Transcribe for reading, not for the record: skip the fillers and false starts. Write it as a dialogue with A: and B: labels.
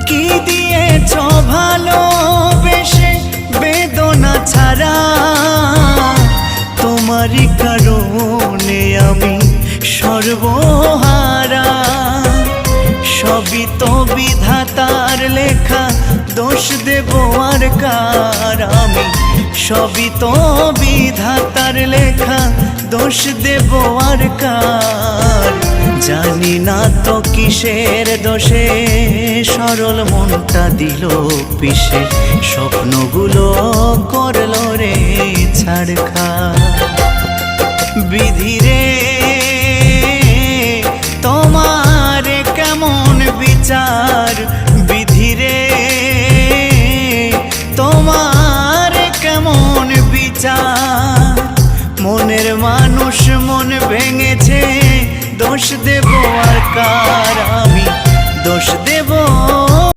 A: কি দিয়েছ ভালোবেসে বেদনা ছাড়া, তোমারই কারণে আমি সর্বহারা। সবই তো বিধাতার লেখা, দোষ দেব আর কার আমি। সবই তো বিধাতার লেখা, দোষ দেব আর কার। জানি না তো কিসের দোষে সরল মনটা দিল পিষে, স্বপ্নগুলো করলো রে ছাড়খাড়। বিধিরে তোমার কেমন বিচার, বিধিরে তোমার কেমন বিচার। মনের মানুষ মন ভেঙেছে, দোষ দেব আর কার আমি। দোষ